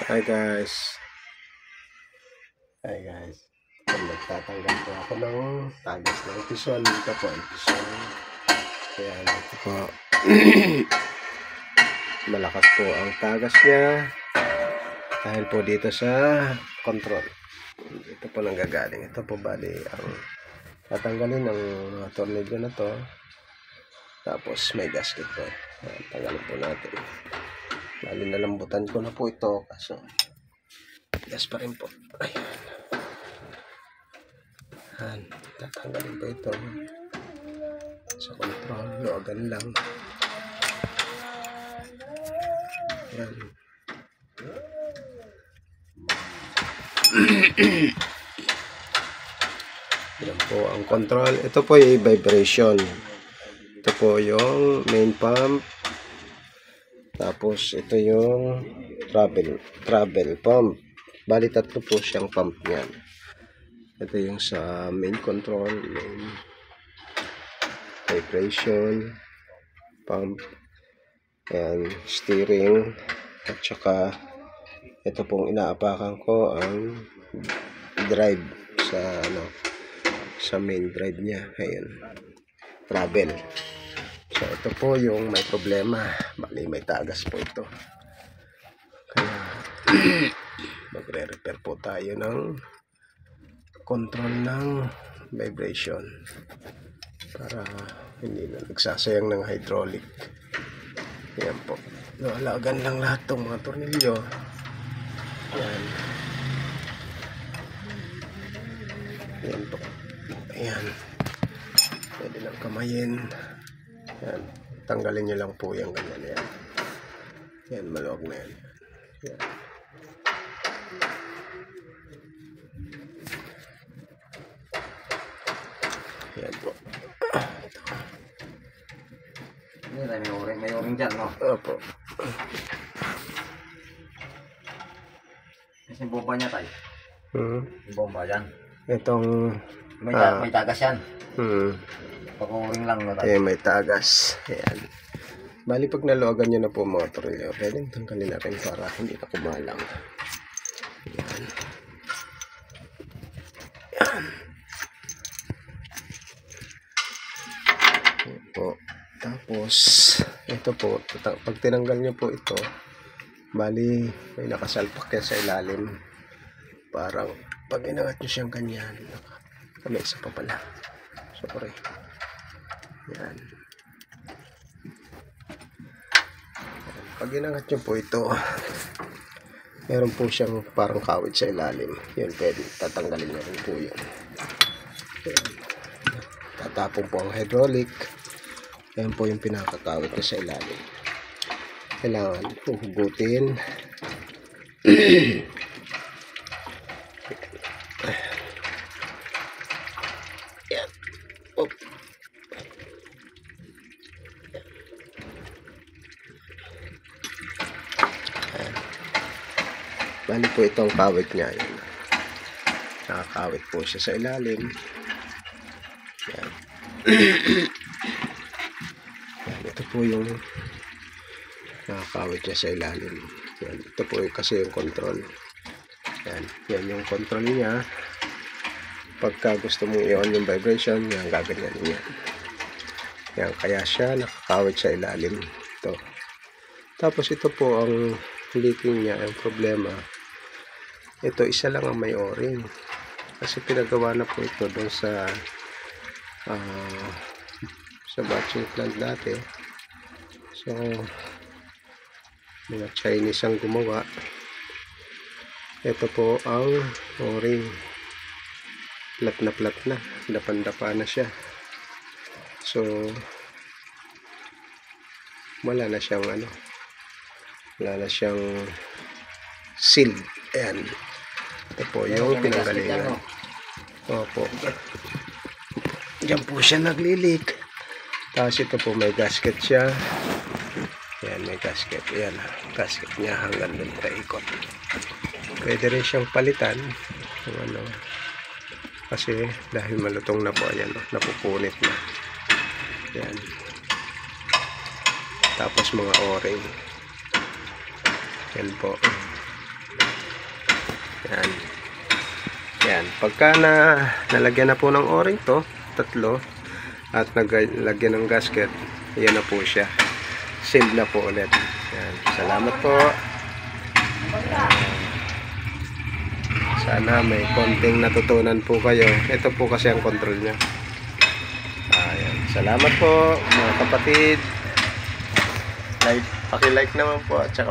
Hi guys. Nagtatanggal po ako ng tagas ng piston. Ito po ang piston. Ayan, ito po. Malakas po ang tagas niya. Dahil po dito sa control. Ito po nanggagaling. Ito po bali ang tatanggalin ng mga tornilyo na to. Tapos may gasket po. Ayan, tanggalin po natin. Bali nalambutan ko na po ito. Kaso gas pa rin po. Ayan. Ayan. Tatanggalin po ito. Sa control. Luwagan lang. Ayan. Yan po ang control. Ito po yung vibration. Ito po yung main pump. Tapos ito yung travel pump. Bali tatlo po siyang pump niyan. Ito yung sa main control, main vibration pump, and steering, at saka ito pong inaapakan ko ang drive sa main drive niya. Ayun, travel. So ito po yung may problema. Bali may tagas po ito. Kaya magre-repair po tayo ng control ng vibration para hindi na nagsasayang ng hydraulic. Ayan po. Naalagan lang lahat ng mga tornilyo. Ayan. Ayan po. Ayan. Pwede lang kamayin. Ayan. Tanggalin nyo lang po yung ganyan. Ayan. Ayan, maluwag na yan. Ayan. Ayan po. May o-ring dyan, no? Opo. Kasi bomba niya tayo. Yung bomba dyan. Itong May tagas yan. Pag o-ring lang, no? Ayan, may tagas. Ayan. Bali pag naluwagan nyo na po mga tornilyo, pwedeng tanggalin na rin para hindi na kumalang. Ayan. Ayan. Ayan po. Tapos, ito po, pag tinanggal nyo po ito, bali may nakasalpak yan sa ilalim. Parang pag inangat nyo siyang ganyan, may isa pa pala. Sorry. Ayan. Pag inangat nyo po ito, meron po siyang parang kawit sa ilalim. Yun, pwede tatanggalin nyo rin po yun. Ayan. Tatapong po ang hydraulic. Ayan po yung pinakakawit niya sa ilalim. Kailangan hugutin. Ayan. Op. Ayan. Bali po itong kawit niya. Ayan. Nakakawit po siya sa ilalim. Ayan. Ito po yung nakakawit niya sa ilalim. Yan. Ito po yung kasi yung control. Yan. Yan yung control niya. Pagka gusto mong i-on yung vibration, yan, gaganyan niya. Yan. Kaya siya nakakawit sa ilalim. Ito. Tapos ito po ang leaking niya. Ang problema, ito isa lang ang may o-ring. Kasi pinagawa na po ito doon sa batching plant dati. So mga Chinese ang gumawa. Ito po ang o-ring. Plat na, dapan-dapa na siya. So wala na siyang seal. Ayan, ito po yung pinanggalingan. Opo, diyan po siya naglilik. Tapos ito po may gasket siya. Ayan, may gasket. Ayan, gasket niya hanggang doon paikot. Pwede rin siyang palitan. Kasi dahil malutong na po. Ayan, napupunit na. Ayan. Tapos mga o-ring. Yan po. Yan. Yan. Pagka nalagyan na po ng o-ring to, tatlo, at naglagyan ng gasket, yan na po siya. Sealed na po ulit. Yan. Salamat po. Sana may konting natutunan po kayo. Ito po kasi ang control niya. Ayan. Salamat po mga kapatid. Like, paki-like naman po at saka